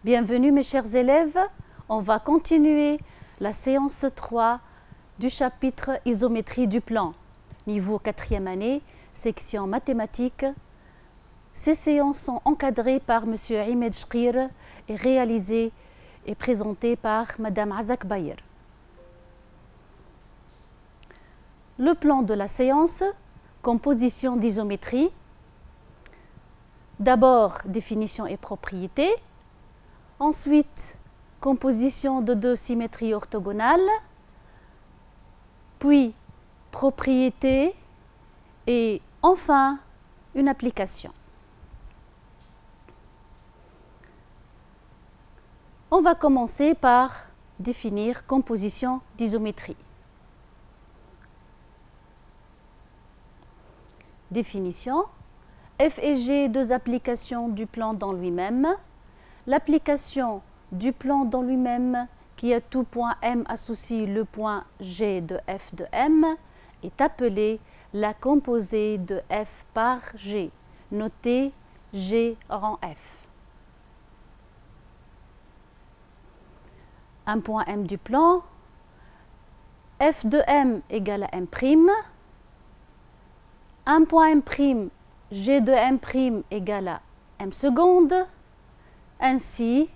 Bienvenue mes chers élèves, on va continuer la séance 3 du chapitre isométrie du plan, niveau 4e année, section mathématiques. Ces séances sont encadrées par M. Imed Chkir et réalisées et présentées par Mme Azak Bayer. Le plan de la séance, composition d'isométrie. D'abord, définition et propriétés. Ensuite, composition de deux symétries orthogonales. Puis, propriétés. Et enfin, une application. On va commencer par définir composition d'isométrie. Définition. F et G, deux applications du plan dans lui-même. L'application du plan dans lui-même qui a tout point M associe le point G de F de M est appelée la composée de F par G, notée G rang F. Un point M du plan, F de M égale à M'. Un point M', G de M' égale à M seconde. Ainsi,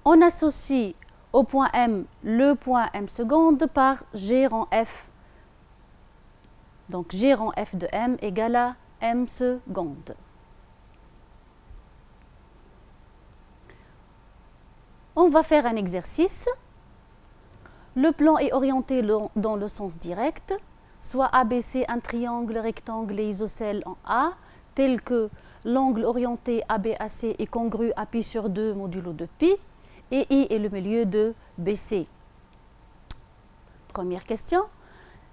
on associe au point M le point M seconde par G rang F. Donc G rang F de M égale à M seconde. On va faire un exercice. Le plan est orienté dans le sens direct, soit ABC, un triangle, rectangle et isocèle en A, tel que l'angle orienté ABAC est congru à pi sur 2 modulo de pi et I est le milieu de BC. Première question.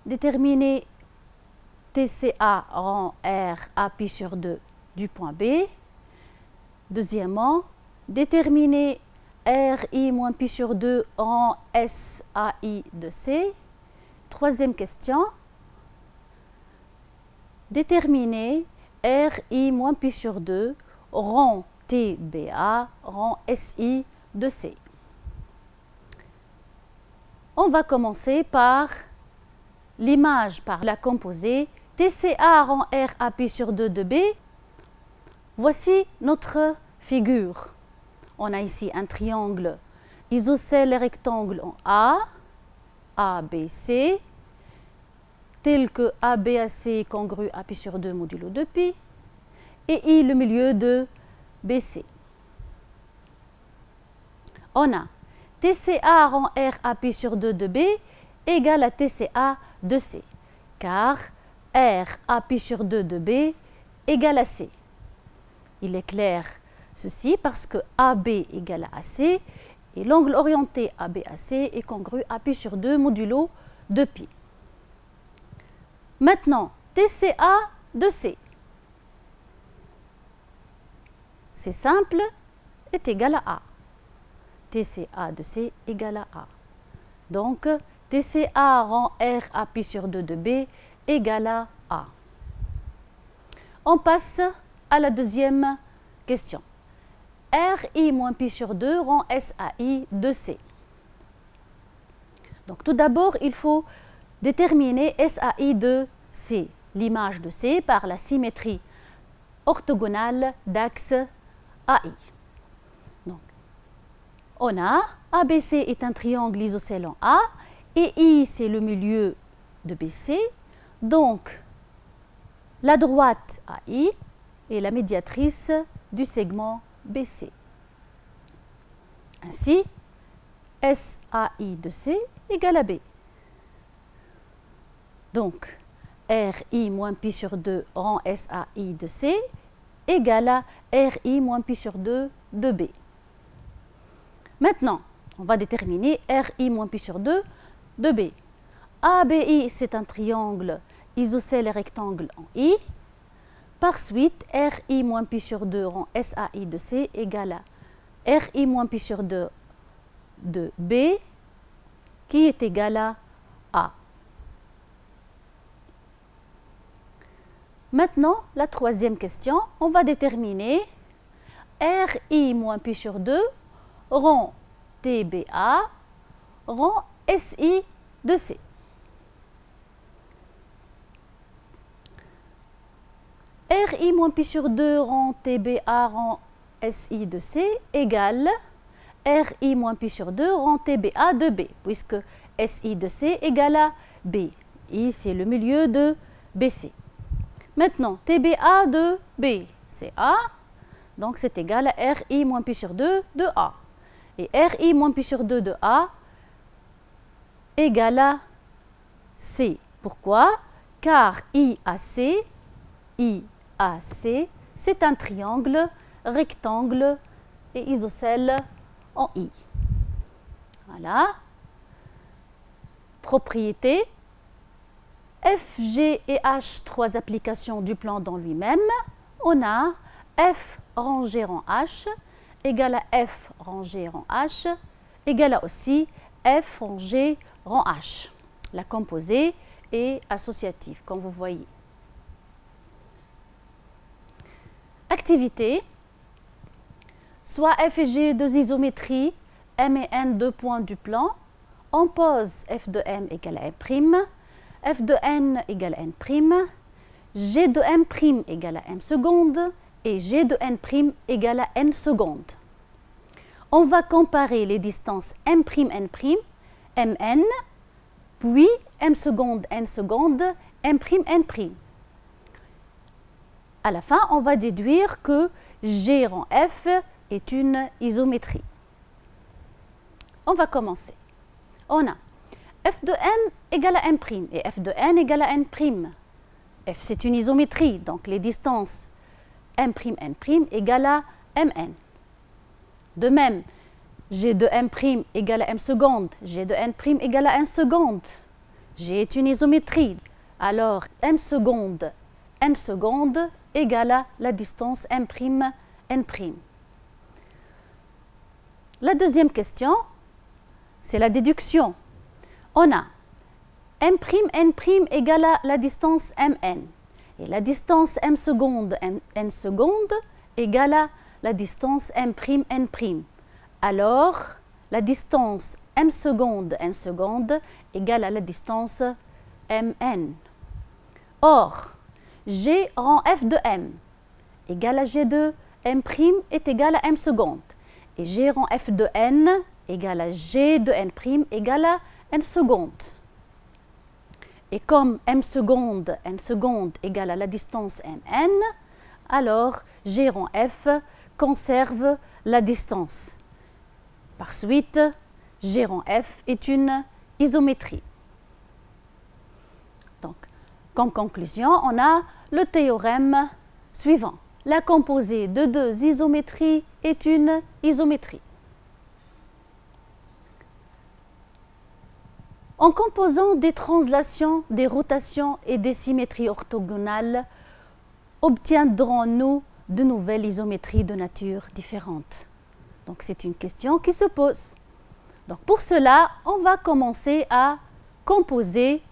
Déterminer TCA rang R à pi sur 2 du point B. Deuxièmement, déterminer RI moins pi sur 2 rang SAI de C. Troisième question. Déterminer RI moins pi sur 2 rang TBA rang SI de C. On va commencer par l'image par la composée TCA rang R à pi sur 2 de B. Voici notre figure. On a ici un triangle isocèle et rectangle en A, ABC, tel que ABAC est congru à pi sur 2 modulo de pi, et I le milieu de BC. On a TCA rang R à pi sur 2 de B égale à TCA de C, car R à pi sur 2 de B égale à C. Il est clair ceci parce que AB égale à AC et l'angle orienté ABAC est congru à pi sur 2 modulo de pi. Maintenant, TCA de C. C'est simple, est égal à A. TCA de C égale à A. Donc, TCA rang R à pi sur 2 de B égale à A. On passe à la deuxième question. RI moins pi sur 2 rang SAI de C. Donc, tout d'abord, il faut déterminer SAI de C, l'image de C, par la symétrie orthogonale d'axe AI. Donc, on a ABC est un triangle isocèle en A et I c'est le milieu de BC. Donc, la droite AI est la médiatrice du segment BC. Ainsi, SAI de C égale à B. Donc, RI moins pi sur 2 rang SAI de C égale à RI moins pi sur 2 de B. Maintenant, on va déterminer RI moins pi sur 2 de B. ABI, c'est un triangle isocèle et rectangle en I. Par suite, RI moins pi sur 2 rang SAI de C égale à RI moins pi sur 2 de B qui est égal à A. Maintenant, la troisième question, on va déterminer RI moins pi sur 2 rond TBA rond SI de C. RI moins pi sur 2 rond TBA rond SI de C égale RI moins pi sur 2 rond TBA de B, puisque SI de C égale à B. I, c'est le milieu de BC. Maintenant, TBA de B, c'est A, donc c'est égal à RI moins pi sur 2 de A. Et RI moins pi sur 2 de A égale à C. Pourquoi? Car IAC, c'est un triangle, rectangle et isocèle en I. Voilà. Propriété. F, G et H, trois applications du plan dans lui-même. On a F rangé rang H égale à F rangé rang H égale à aussi F rangé rang H. La composée est associative, comme vous voyez. Activité. Soit F et G, deux isométries, M et N, deux points du plan. On pose F de M égale à M', F de N égale à N', G de M' égale à M seconde et G de N' égale à N seconde. On va comparer les distances M', N', Mn, puis M seconde, N seconde, M', N'. À la fin, on va déduire que G rang F est une isométrie. On va commencer. On a F de M égale à M' et F de N égale à N'. F, c'est une isométrie, donc les distances M', N' égale à Mn. De même, G de M' égale à M seconde, G de N' égale à N seconde. G est une isométrie, alors M seconde, N seconde égale à la distance M', N'. La deuxième question, c'est la déduction. On a M', N' égale à la distance Mn. Et la distance M seconde, N seconde égale à la distance M', N'. Alors, la distance M seconde, N seconde égale à la distance Mn. Or, G rang F de M égale à G de M' est égal à M seconde. Et G rang F de N égale à G de N' égale à N seconde. Et comme M seconde, N seconde égale à la distance Mn, alors G rang F conserve la distance. Par suite, G rang F est une isométrie. Donc, comme conclusion, on a le théorème suivant. La composée de deux isométries est une isométrie. En composant des translations, des rotations et des symétries orthogonales, obtiendrons-nous de nouvelles isométries de nature différente? Donc c'est une question qui se pose. Donc pour cela, on va commencer à composer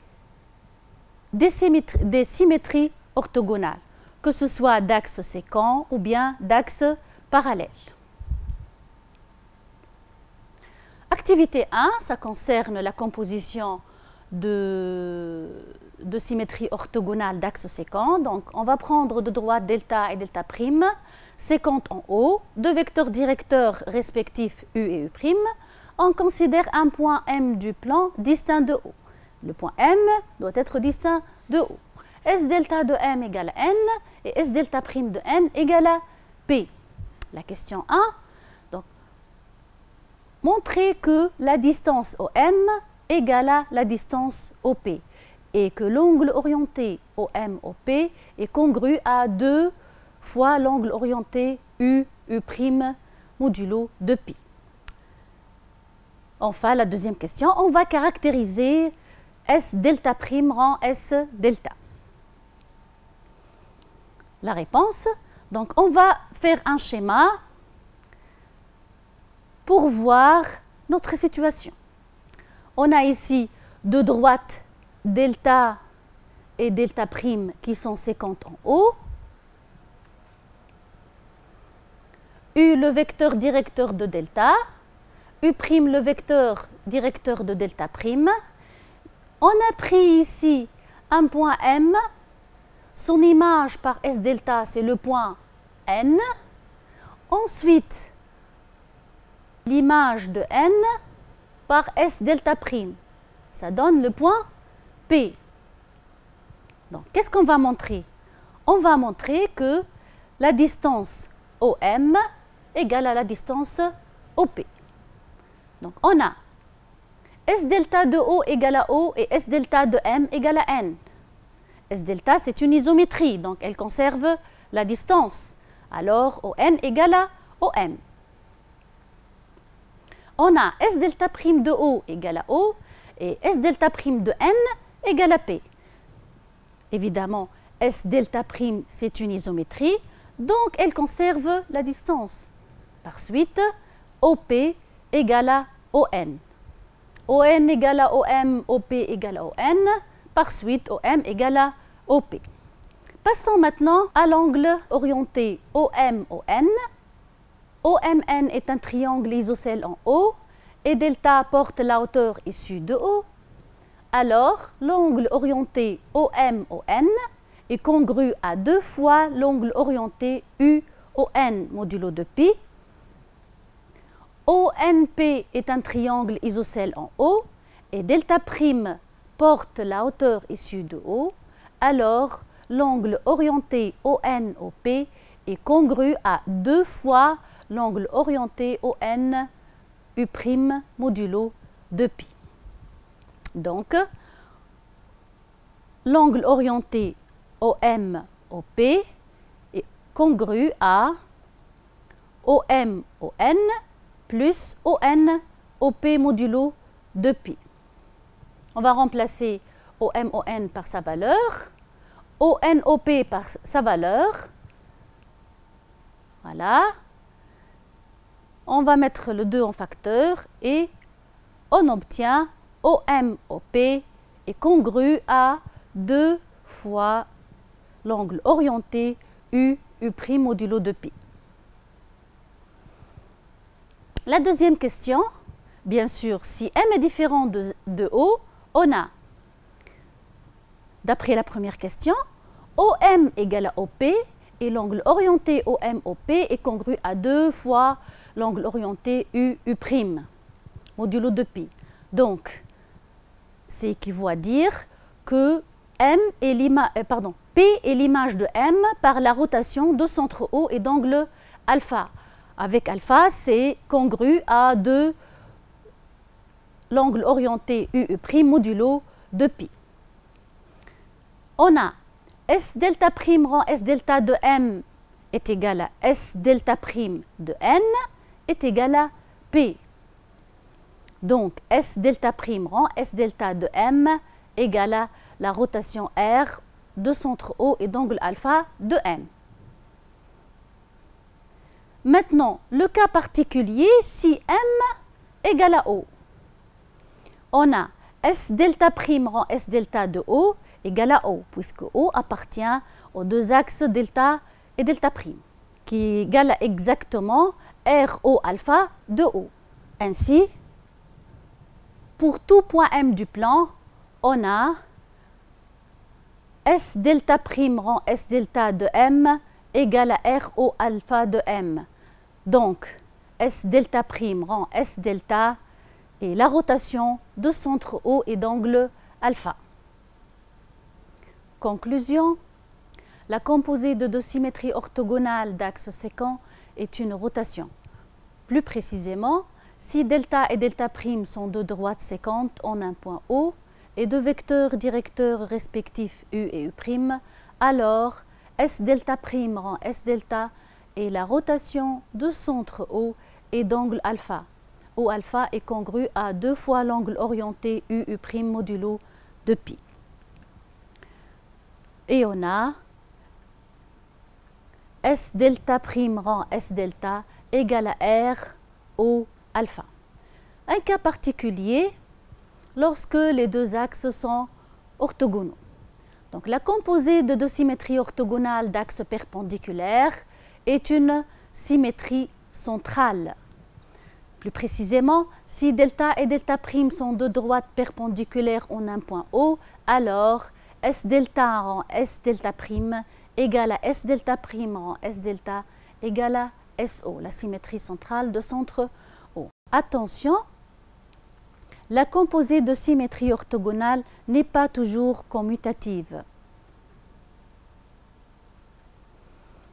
des symétries orthogonales, que ce soit d'axes sécants ou bien d'axes parallèles. Activité 1, ça concerne la composition de symétries orthogonales d'axes sécants. Donc, on va prendre de droite delta et delta prime, séquentes en haut, deux vecteurs directeurs respectifs U et U'. On considère un point M du plan distinct de O. Le point M doit être distinct de O. S delta de M égale à N et S delta prime de N égale à P. La question 1. Montrer que la distance OM égale à la distance OP et que l'angle orienté OM-OP est congru à 2 fois l'angle orienté U' modulo de pi. Enfin, la deuxième question, on va caractériser S delta prime rang S delta. La réponse, donc on va faire un schéma pour voir notre situation. On a ici de droite delta et delta prime qui sont séquentes en haut. U le vecteur directeur de delta, U' le vecteur directeur de delta prime. On a pris ici un point M, son image par S delta c'est le point N. Ensuite, l'image de N par S delta prime, ça donne le point P. Donc, qu'est-ce qu'on va montrer? On va montrer que la distance OM égale à la distance OP. Donc, on a S delta de O égale à O et S delta de M égale à N. S delta, c'est une isométrie, donc elle conserve la distance. Alors, ON égale à OM. On a S delta prime de O égale à O et S delta prime de N égale à P. Évidemment, S delta prime, c'est une isométrie, donc elle conserve la distance. Par suite, OP égale à ON. ON égale à OM, OP égale à ON. Par suite, OM égale à OP. Passons maintenant à l'angle orienté OM-ON. OMN est un triangle isocèle en O et delta porte la hauteur issue de O. Alors, l'angle orienté OM-ON est congru à 2 fois l'angle orienté UON modulo de pi. ONP est un triangle isocèle en O et delta prime porte la hauteur issue de O. Alors, l'angle orienté ON-OP est congru à 2 fois l'angle orienté ON U' modulo de pi. Donc, l'angle orienté OM-OP est congru à OM-ON plus ON-OP modulo de pi. On va remplacer OM-ON par sa valeur, ON-OP par sa valeur. Voilà. On va mettre le 2 en facteur et on obtient OM-OP est congru à 2 fois l'angle orienté U' modulo de pi. La deuxième question, bien sûr, si M est différent de O, on a, d'après la première question, OM égale à OP et l'angle orienté OM-OP est congru à 2 fois l'angle orienté U' modulo de pi. Donc, c'est équivaut à dire que P est l'image de M par la rotation de centre O et d'angle alpha. Avec alpha, c'est congru à 2 l'angle orienté U' modulo de pi. On a S delta prime rang S delta de M est égal à S delta prime de N est égal à P. Donc, S delta prime rang S delta de M égale à la rotation R de centre O et d'angle alpha de M. Maintenant, le cas particulier, si M égale à O. On a S delta prime rang S delta de O égale à O, puisque O appartient aux deux axes delta et delta prime, qui est égal à exactement RO alpha de O. Ainsi, pour tout point M du plan, on a S delta prime rang S delta de M égale à RO alpha de M. Donc, S delta prime rang S delta et la rotation de centre O et d'angle alpha. Conclusion, la composée de deux symétries orthogonales d'axes sécants est une rotation. Plus précisément, si delta et delta prime sont deux droites sécantes en un point O et deux vecteurs directeurs respectifs U et U', alors S delta prime rang S delta et la rotation de centre O et d'angle alpha. O alpha est congru à 2 fois l'angle orienté U' modulo de pi. Et on a S delta prime rang S delta égale à R O alpha. Un cas particulier lorsque les deux axes sont orthogonaux. Donc la composée de deux symétries orthogonales d'axes perpendiculaires est une symétrie centrale. Plus précisément, si delta et delta prime sont deux droites perpendiculaires en un point O, alors S delta rend S delta prime égale à S delta prime rend S delta égale à SO, la symétrie centrale de centre O. Attention, la composée de symétrie orthogonale n'est pas toujours commutative.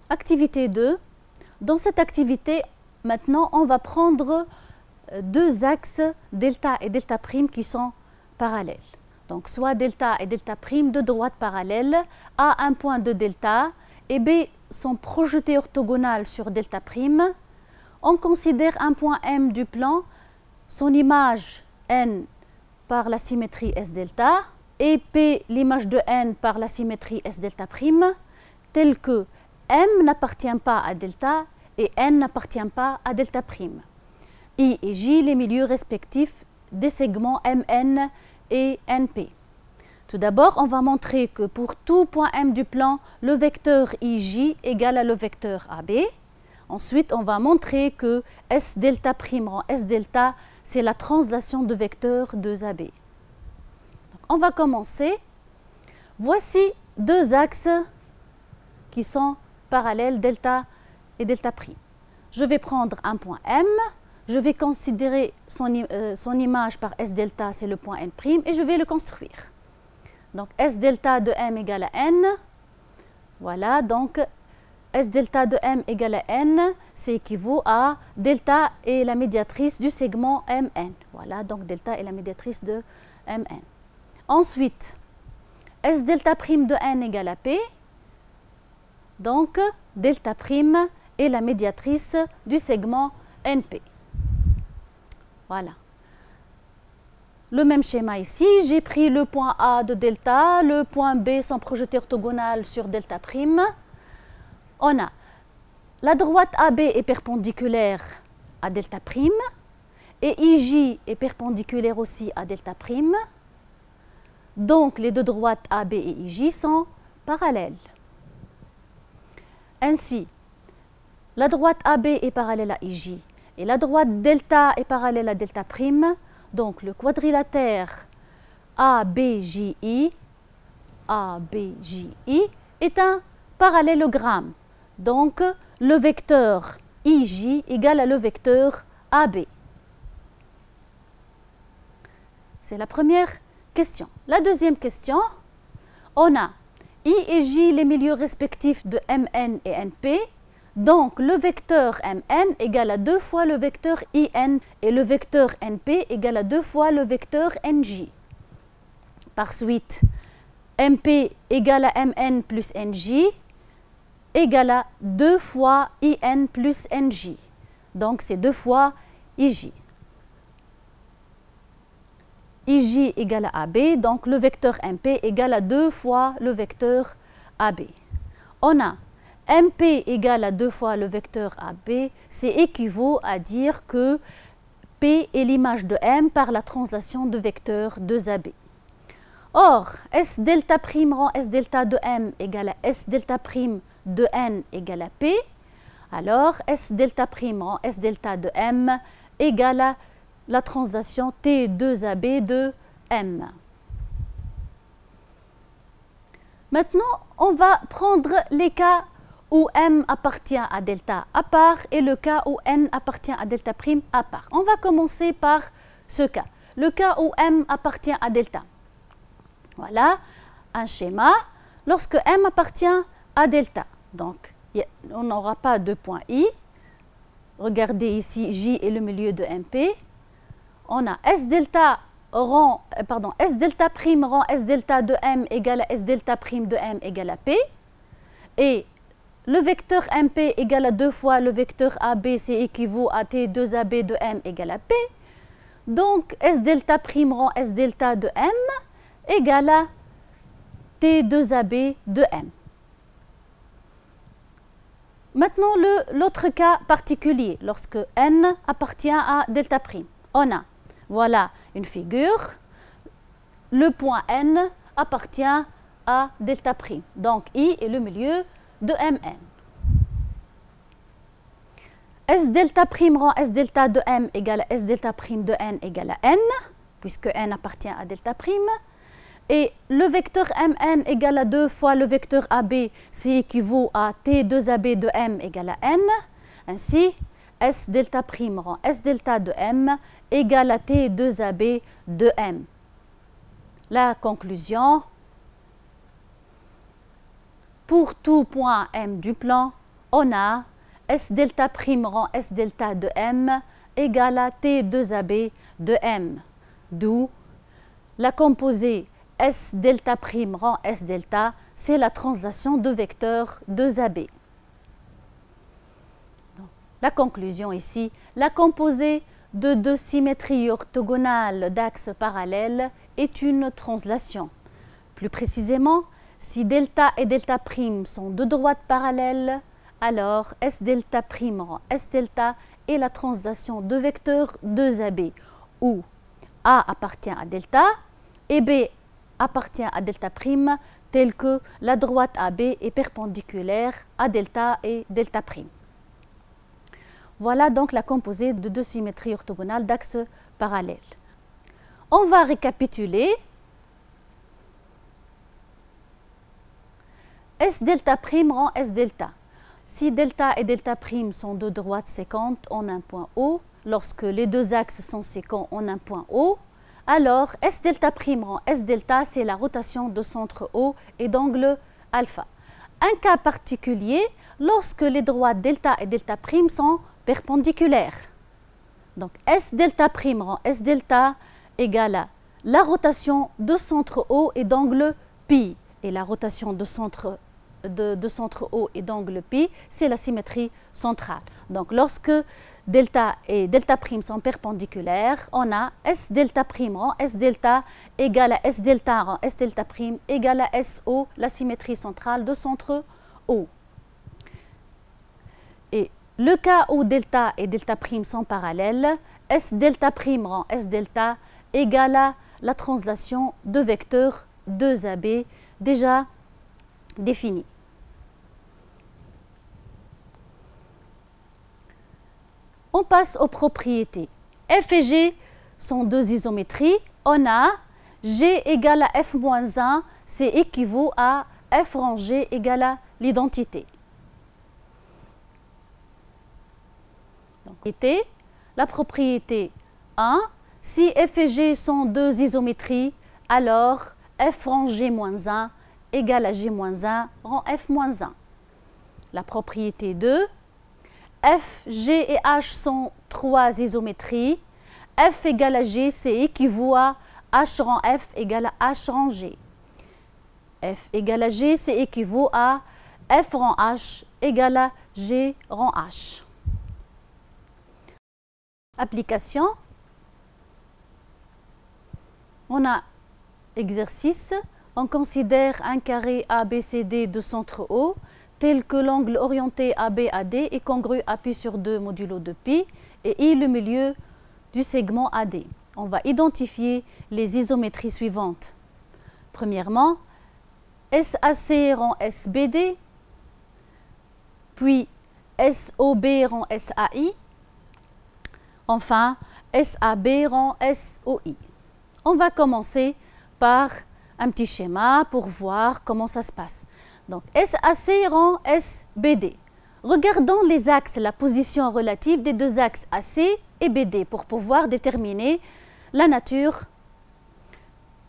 Activité 2. Dans cette activité, maintenant, on va prendre deux axes delta et delta prime qui sont parallèles. Donc, soit delta et delta prime, deux droites parallèles, à un point de delta, et B sont projetés orthogonales sur delta prime. On considère un point M du plan, son image N par la symétrie S delta, et P l'image de N par la symétrie S delta prime, tel que M n'appartient pas à delta et N n'appartient pas à delta prime. I et J, les milieux respectifs des segments MN et NP. Tout d'abord, on va montrer que pour tout point M du plan, le vecteur IJ égale à le vecteur AB. Ensuite, on va montrer que S delta prime rend S delta, c'est la translation de vecteurs 2AB. Donc, on va commencer. Voici deux axes qui sont parallèles, delta et delta prime. Je vais prendre un point M, je vais considérer son image par S delta, c'est le point N', et je vais le construire. Donc S delta de M égale à N. Voilà, donc S delta de M égale à N, c'est équivaut à delta est la médiatrice du segment MN. Voilà, donc delta est la médiatrice de MN. Ensuite, S delta prime de N égale à P. Donc, delta prime est la médiatrice du segment NP. Voilà. Le même schéma ici, j'ai pris le point A de delta, le point B sont projetés orthogonales sur delta prime. On a la droite AB est perpendiculaire à delta prime et IJ est perpendiculaire aussi à delta prime. Donc, les deux droites AB et IJ sont parallèles. Ainsi, la droite AB est parallèle à IJ et la droite delta est parallèle à delta prime. Donc, le quadrilatère ABJI est un parallélogramme. Donc, le vecteur IJ égale à le vecteur AB. C'est la première question. La deuxième question, on a I et J les milieux respectifs de MN et NP. Donc, le vecteur MN égale à 2 fois le vecteur IN et le vecteur NP égale à 2 fois le vecteur NJ. Par suite, MP égale à MN plus NJ égale à 2 fois IN plus NJ. Donc, c'est 2 fois IJ. IJ égale à AB, donc le vecteur MP égale à 2 fois le vecteur AB. On a MP égale à 2 fois le vecteur AB, c'est équivaut à dire que P est l'image de M par la translation de vecteur 2AB. Or, S delta prime rend S delta de M égale à S delta prime de N égale à P. Alors, S delta prime rend S delta de M égale à la translation T2AB de M. Maintenant, on va prendre les cas où M appartient à delta à part et le cas où N appartient à delta prime à part. On va commencer par ce cas, le cas où M appartient à delta. Voilà un schéma lorsque M appartient à delta. Donc, on n'aura pas de point I. Regardez ici, J est le milieu de MP. On a S delta prime rend S delta de M égale à S delta prime de M égale à P. Et le vecteur MP égale à 2 fois le vecteur AB, c'est équivaut à T2AB de M égale à P. Donc, S delta prime rend S delta de M égale à T2AB de M. Maintenant, l'autre cas particulier, lorsque N appartient à delta prime. On a, voilà une figure, le point N appartient à delta prime. Donc, I est le milieu de MN. S delta prime rang S delta de M égale à S delta prime de N égale à N, puisque N appartient à delta prime. Et le vecteur Mn égale à 2 fois le vecteur AB, c'est équivaut à T2AB de M égale à N. Ainsi, S delta prime rang S delta de M égale à T2AB de M. La conclusion, pour tout point M du plan, on a S delta prime rang S delta de M égale à T2AB de M, d'où la composée S delta prime rang S delta, c'est la translation de vecteur 2AB. Donc, la conclusion ici, la composée de deux symétries orthogonales d'axes parallèles est une translation. Plus précisément, si delta et delta prime sont deux droites parallèles, alors S delta prime rang S delta est la translation de vecteur 2AB, où A appartient à delta et B appartient à delta prime, tel que la droite AB est perpendiculaire à delta et delta prime. Voilà donc la composée de deux symétries orthogonales d'axes parallèles. On va récapituler. S delta prime rang S delta. Si delta et delta prime sont deux droites séquentes en un point O, lorsque les deux axes sont séquents en un point O, alors S delta prime rang S delta, c'est la rotation de centre O et d'angle alpha. Un cas particulier, lorsque les droites delta et delta prime sont perpendiculaires. Donc S delta prime rang S delta égale à la rotation de centre O et d'angle pi. Et la rotation de centre O et d'angle pi, c'est la symétrie centrale. Donc lorsque delta et delta prime sont perpendiculaires, on a S delta prime rang S delta égale à S delta rang S delta prime égale à SO, la symétrie centrale de centre O. Et le cas où delta et delta prime sont parallèles, S delta prime rang S delta égale à la translation de vecteur 2AB déjà définie. On passe aux propriétés. F et G sont deux isométries. On a G égale à F moins 1, c'est équivaut à F rang G égale à l'identité. Donc, la propriété 1, si F et G sont deux isométries, alors F rang G moins 1 égale à G moins 1 rang F moins 1. La propriété 2, F, G et H sont trois isométries. F égale à G, c'est équivaut à H rang F égale à H rang G. F égale à G, c'est équivaut à F rang H égale à G rang H. Application. On a exercice. On considère un carré ABCD de centre O tel que l'angle orienté ABAD est congru à pi sur 2 modulo de pi et I le milieu du segment AD. On va identifier les isométries suivantes. Premièrement, SAC rend SBD, puis SOB rend SAI, enfin SAB rend SOI. On va commencer par un petit schéma pour voir comment ça se passe. Donc, SAC rend SBD. Regardons les axes, la position relative des deux axes AC et BD pour pouvoir déterminer la nature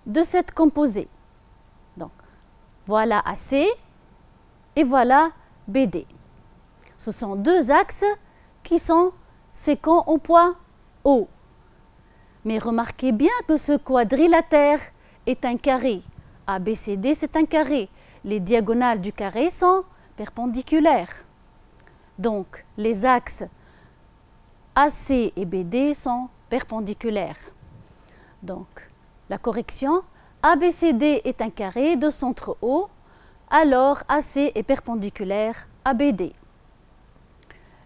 de cette composée. Donc, voilà AC et voilà BD. Ce sont deux axes qui sont séquents au point O. Mais remarquez bien que ce quadrilatère est un carré. ABCD, c'est un carré. Les diagonales du carré sont perpendiculaires. Donc, les axes AC et BD sont perpendiculaires. Donc, la correction, ABCD est un carré de centre O, alors AC est perpendiculaire à BD.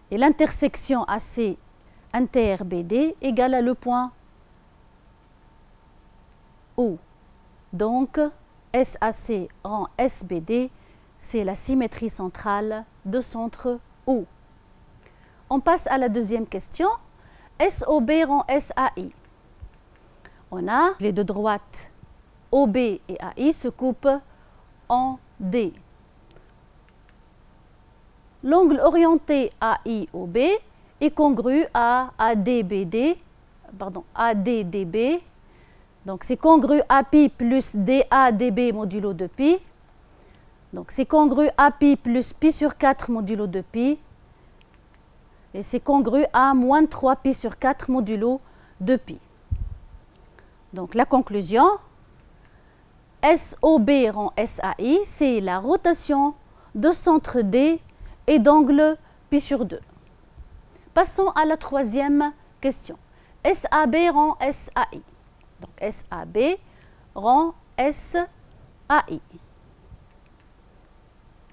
Et l'intersection AC inter BD égale à le point O. Donc, SAC rend SBD, c'est la symétrie centrale de centre O. On passe à la deuxième question. SOB rend SAI. On a les deux droites OB et AI se coupent en D. L'angle orienté AIOB est congru à ADDB. Donc c'est congru à pi plus DADB modulo de pi. Donc c'est congru à pi plus pi sur 4 modulo de pi. Et c'est congru à moins 3 pi sur 4 modulo de pi. Donc la conclusion, SOB rend SAI, c'est la rotation de centre D et d'angle pi sur 2. Passons à la troisième question. SAB rend SAI. Donc SAB rend SAI.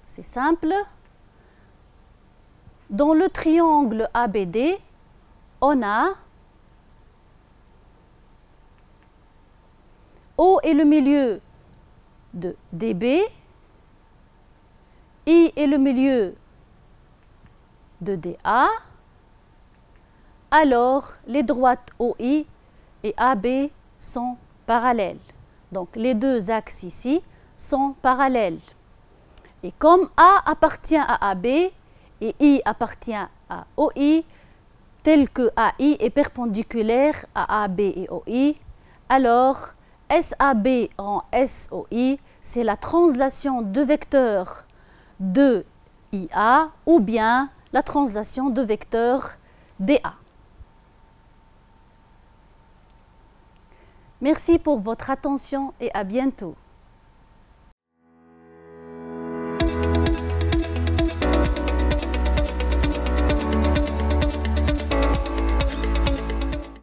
C'est simple. Dans le triangle ABD, on a O est le milieu de DB, I est le milieu de DA, alors les droites OI et AB sont parallèles. Donc les deux axes ici sont parallèles. Et comme A appartient à AB et I appartient à OI, tel que AI est perpendiculaire à AB et OI, alors SAB rend SOI, c'est la translation de vecteurs de IA ou bien la translation de vecteurs DA. Merci pour votre attention et à bientôt.